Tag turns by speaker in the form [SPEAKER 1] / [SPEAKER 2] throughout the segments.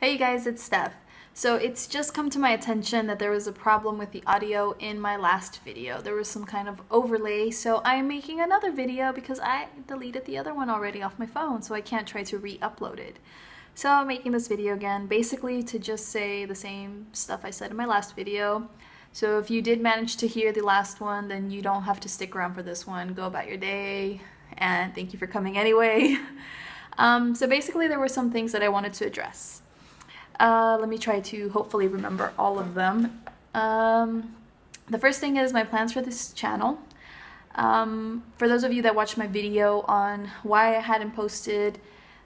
[SPEAKER 1] Hey you guys, it's Steph. So it's just come to my attention that there was a problem with the audio in my last video. There was some kind of overlay, so I'm making another video because I deleted the other one already off my phone, so I can't try to re-upload it. So I'm making this video again, basically to just say the same stuff I said in my last video. So if you did manage to hear the last one, then you don't have to stick around for this one. Go about your day, and thank you for coming anyway. So basically there were some things that I wanted to address. Let me try to hopefully remember all of them. The first thing is my plans for this channel. For those of you that watched my video on why I hadn't posted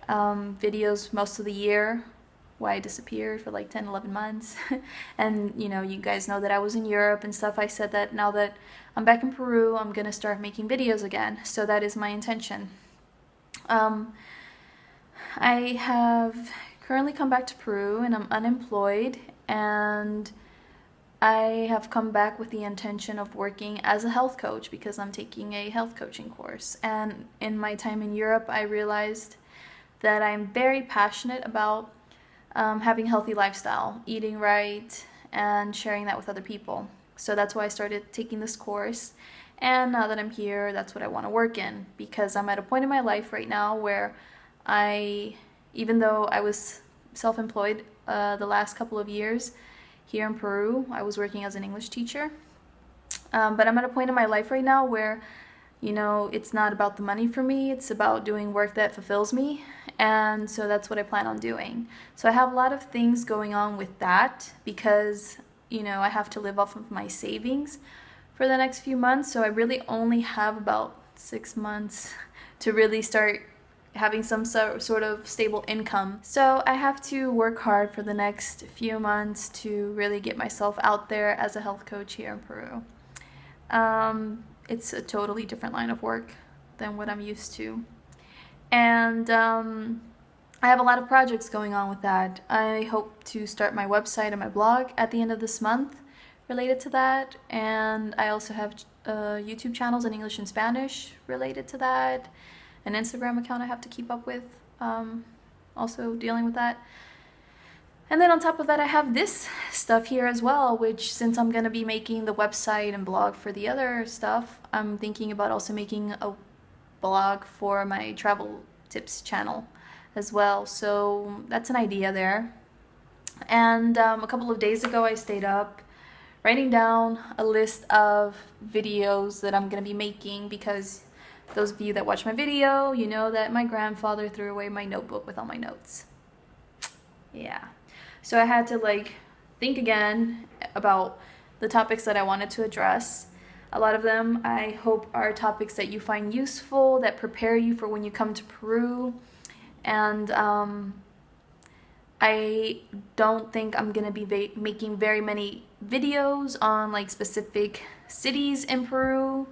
[SPEAKER 1] videos most of the year, why I disappeared for like 10-11 months, and you guys know that I was in Europe and stuff. I said that now that I'm back in Peru, I'm gonna start making videos again, so that is my intention. I have currently come back to Peru and I'm unemployed, and I have come back with the intention of working as a health coach because I'm taking a health coaching course. And in my time in Europe, I realized that I'm very passionate about having a healthy lifestyle, eating right, and sharing that with other people. So that's why I started taking this course. And now that I'm here, that's what I want to work in, because I'm at a point in my life right now where even though I was self-employed the last couple of years here in Peru, I was working as an English teacher. But I'm at a point in my life right now where, it's not about the money for me, it's about doing work that fulfills me. And so that's what I plan on doing. So I have a lot of things going on with that because, I have to live off of my savings for the next few months. So I really only have about 6 months to really start having some sort of stable income. So I have to work hard for the next few months to really get myself out there as a health coach here in Peru. It's a totally different line of work than what I'm used to. And I have a lot of projects going on with that. I hope to start my website and my blog at the end of this month related to that. And I also have YouTube channels in English and Spanish related to that. An Instagram account I have to keep up with, also dealing with that. And then on top of that, I have this stuff here as well, which, since I'm going to be making the website and blog for the other stuff, I'm thinking about also making a blog for my travel tips channel as well. So that's an idea there. And a couple of days ago, I stayed up writing down a list of videos that I'm going to be making, because those of you that watch my video, you know that my grandfather threw away my notebook with all my notes. Yeah. So I had to think again about the topics that I wanted to address. A lot of them I hope are topics that you find useful, that prepare you for when you come to Peru. And I don't think I'm gonna be making very many videos on specific cities in Peru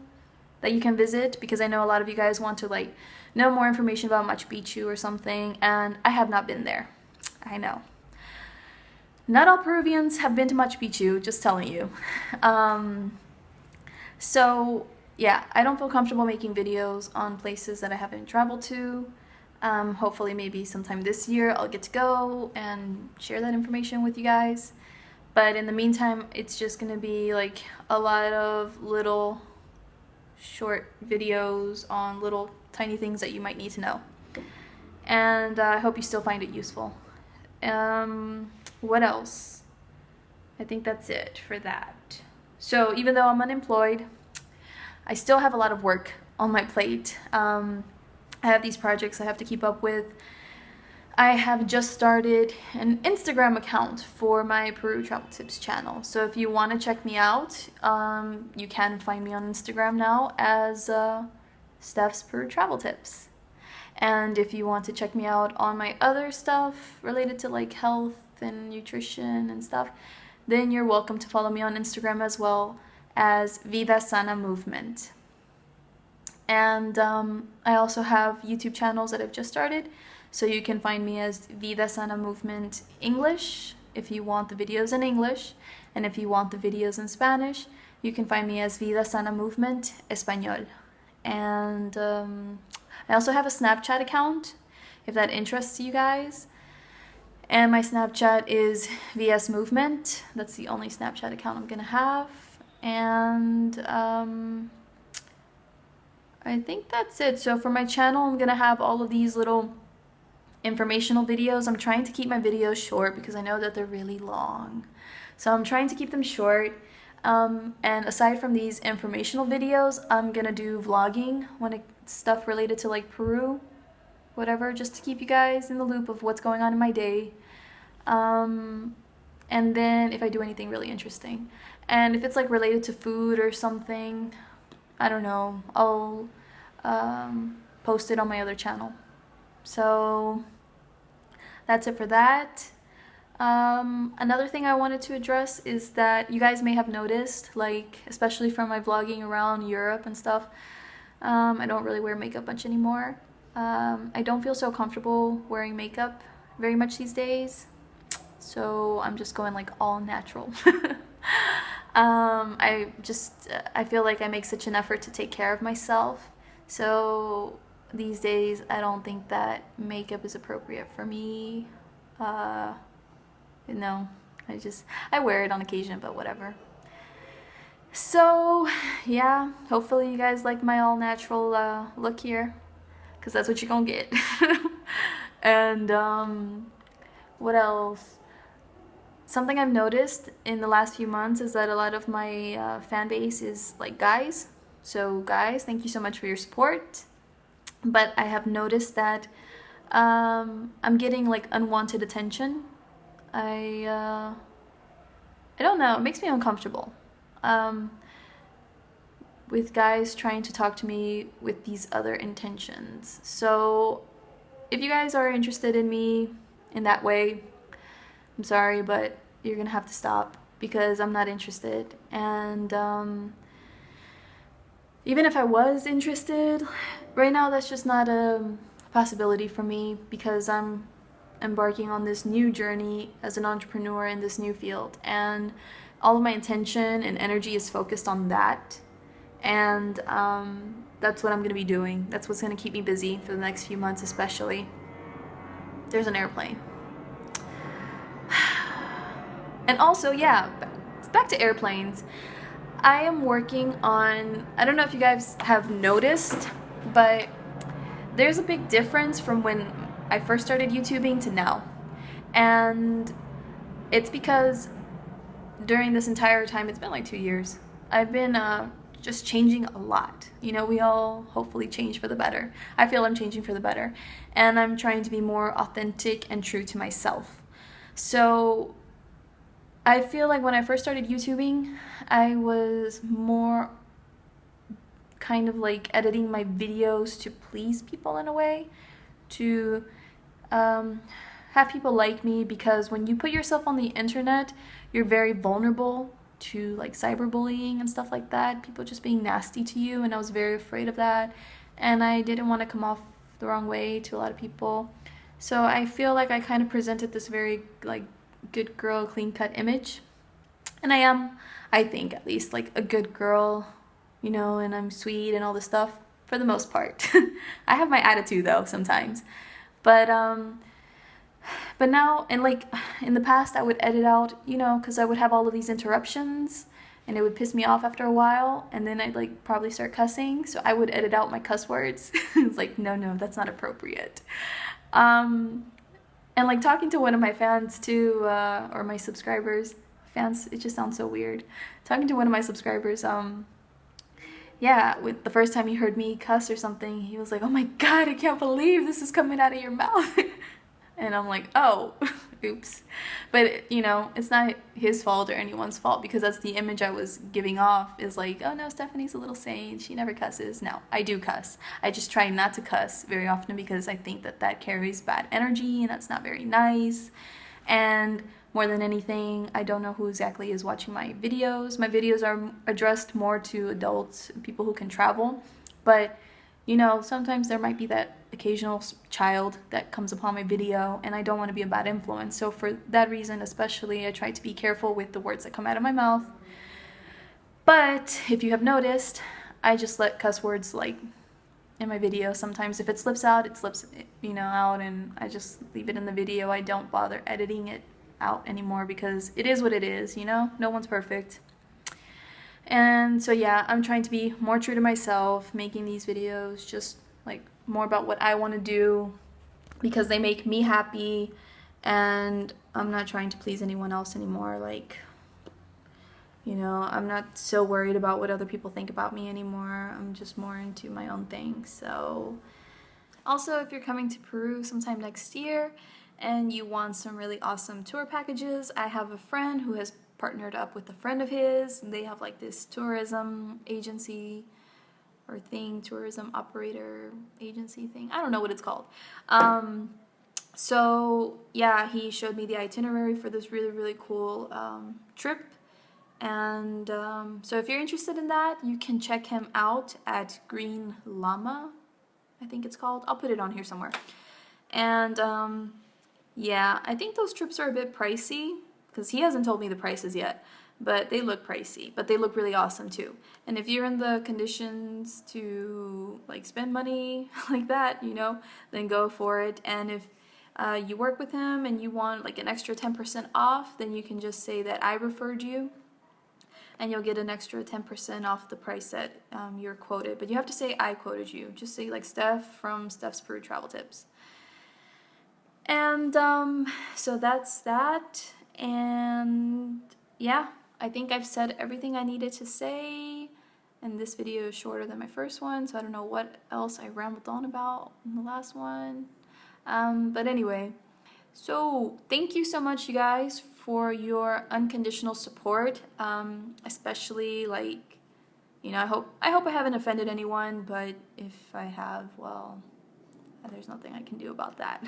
[SPEAKER 1] that you can visit, because I know a lot of you guys want to know more information about Machu Picchu or something, and I have not been there. I know. Not all Peruvians have been to Machu Picchu, just telling you. So yeah, I don't feel comfortable making videos on places that I haven't traveled to. Hopefully maybe sometime this year I'll get to go and share that information with you guys. But in the meantime, it's just gonna be a lot of little short videos on little tiny things that you might need to know. And I hope you still find it useful. What else? I think that's it for that. So even though I'm unemployed, I still have a lot of work on my plate. I have these projects I have to keep up with. I have just started an Instagram account for my Peru Travel Tips channel. So if you want to check me out, you can find me on Instagram now as Stef's Peru Travel Tips. And if you want to check me out on my other stuff related to health and nutrition and stuff, then you're welcome to follow me on Instagram as well as Vida Sana Movement. And I also have YouTube channels that I've just started. So you can find me as Vida Sana Movement English if you want the videos in English. And if you want the videos in Spanish, you can find me as Vida Sana Movement Español. And I also have a Snapchat account if that interests you guys. And my Snapchat is VS Movement. That's the only Snapchat account I'm gonna have. And I think that's it. So for my channel, I'm gonna have all of these little informational videos. I'm trying to keep my videos short because I know that they're really long. So I'm trying to keep them short. And aside from these informational videos, I'm gonna do vlogging when it's stuff related to like Peru, whatever, just to keep you guys in the loop of what's going on in my day. And then if I do anything really interesting. And if it's like related to food or something, I don't know, I'll post it on my other channel. So that's it for that. Another thing I wanted to address is that you guys may have noticed, like especially from my vlogging around Europe and stuff, I don't really wear makeup much anymore. I don't feel so comfortable wearing makeup very much these days, so I'm just going like all natural. I feel like I make such an effort to take care of myself, so these days I don't think that makeup is appropriate for me. No, I wear it on occasion, but whatever. So yeah, hopefully you guys like my all natural look here, because that's what you're gonna get. And what else? Something I've noticed in the last few months is that a lot of my fan base is like guys. So guys, thank you so much for your support. But I have noticed that I'm getting like unwanted attention. I don't know, it makes me uncomfortable. With guys trying to talk to me with these other intentions. So if you guys are interested in me in that way, I'm sorry, but you're gonna have to stop, because I'm not interested. And even if I was interested, right now that's just not a possibility for me, because I'm embarking on this new journey as an entrepreneur in this new field, and all of my attention and energy is focused on that. And that's what I'm gonna be doing. That's what's gonna keep me busy for the next few months, especially. There's an airplane. And also, yeah, back to airplanes. I am working on, I don't know if you guys have noticed, but there's a big difference from when I first started YouTubing to now. And it's because during this entire time, it's been like 2 years, I've been just changing a lot. You know, we all hopefully change for the better. I feel I'm changing for the better. And I'm trying to be more authentic and true to myself. So I feel like when I first started YouTubing, I was more kind of like editing my videos to please people in a way, to have people like me, because when you put yourself on the internet, you're very vulnerable to like cyberbullying and stuff like that, people just being nasty to you, and I was very afraid of that, and I didn't want to come off the wrong way to a lot of people. So I feel like I kind of presented this very like good girl, clean-cut image, and I am, I think at least, like a good girl, you know, and I'm sweet and all this stuff for the most part. I have my attitude though sometimes, but now, and like in the past, I would edit out, you know, because I would have all of these interruptions and it would piss me off after a while, and then I'd like probably start cussing, so I would edit out my cuss words. It's like, no, that's not appropriate. And like talking to one of my fans too, or my subscribers, fans, it just sounds so weird. Talking to one of my subscribers, yeah, with the first time he heard me cuss or something, he was like, oh my god, I can't believe this is coming out of your mouth. And I'm like, oh, oops. But, you know, it's not his fault or anyone's fault, because that's the image I was giving off, is like, oh no, Stephanie's a little sane, she never cusses. No, I do cuss. I just try not to cuss very often, because I think that that carries bad energy and that's not very nice. And more than anything, I don't know who exactly is watching my videos. My videos are addressed more to adults, people who can travel. But, you know, sometimes there might be that occasional child that comes upon my video, and I don't want to be a bad influence. So for that reason especially, I try to be careful with the words that come out of my mouth. But if you have noticed, I just let cuss words like in my video. Sometimes if it slips out, it slips, you know, out, and I just leave it in the video. I don't bother editing it out anymore because it is what it is, you know? No one's perfect. And so yeah, I'm trying to be more true to myself, making these videos just like more about what I want to do because they make me happy, and I'm not trying to please anyone else anymore. Like, you know, I'm not so worried about what other people think about me anymore. I'm just more into my own thing. So also, if you're coming to Peru sometime next year and you want some really awesome tour packages, I have a friend who has partnered up with a friend of his. They have like this tourism agency or thing, tourism operator agency thing. I don't know what it's called. So yeah, he showed me the itinerary for this really, really cool trip. And so if you're interested in that, you can check him out at Green Llama, I think it's called. I'll put it on here somewhere. And yeah, I think those trips are a bit pricey because he hasn't told me the prices yet, but they look pricey, but they look really awesome too. And if you're in the conditions to like spend money like that, you know, then go for it. And if you work with him and you want like an extra 10% off, then you can just say that I referred you, and you'll get an extra 10% off the price that you're quoted. But you have to say I quoted you. Just say like Stef from Stef's Peru Travel Tips. And so that's that. And yeah, I think I've said everything I needed to say. And this video is shorter than my first one, so I don't know what else I rambled on about in the last one. But anyway, so thank you so much, you guys, for your unconditional support, especially like, you know, I hope I haven't offended anyone, but if I have, well, there's nothing I can do about that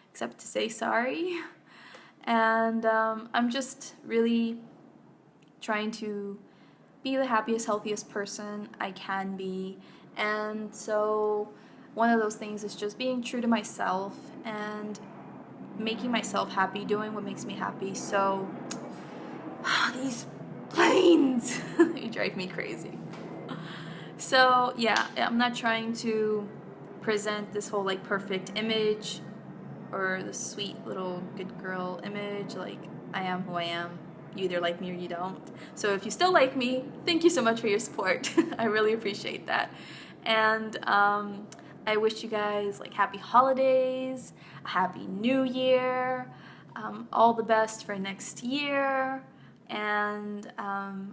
[SPEAKER 1] except to say sorry. And I'm just really trying to be the happiest, healthiest person I can be. And so one of those things is just being true to myself and making myself happy, doing what makes me happy. So these planes, they drive me crazy. So yeah, I'm not trying to present this whole like perfect image or the sweet little good girl image. Like, I am who I am. You either like me or you don't. So if you still like me, thank you so much for your support. I really appreciate that. And I wish you guys like happy holidays, a happy new year, all the best for next year. And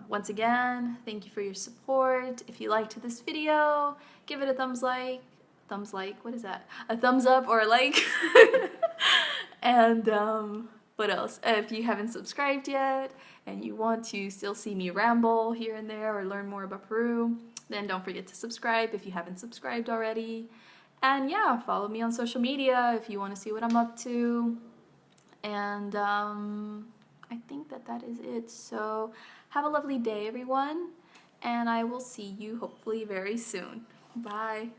[SPEAKER 1] once again, thank you for your support. If you liked this video, give it a thumbs like, what is that? A thumbs up or a like. And what else? If you haven't subscribed yet and you want to still see me ramble here and there or learn more about Peru, then don't forget to subscribe if you haven't subscribed already. And yeah, follow me on social media if you want to see what I'm up to. And I think that is it. So have a lovely day, everyone, and I will see you hopefully very soon. Bye.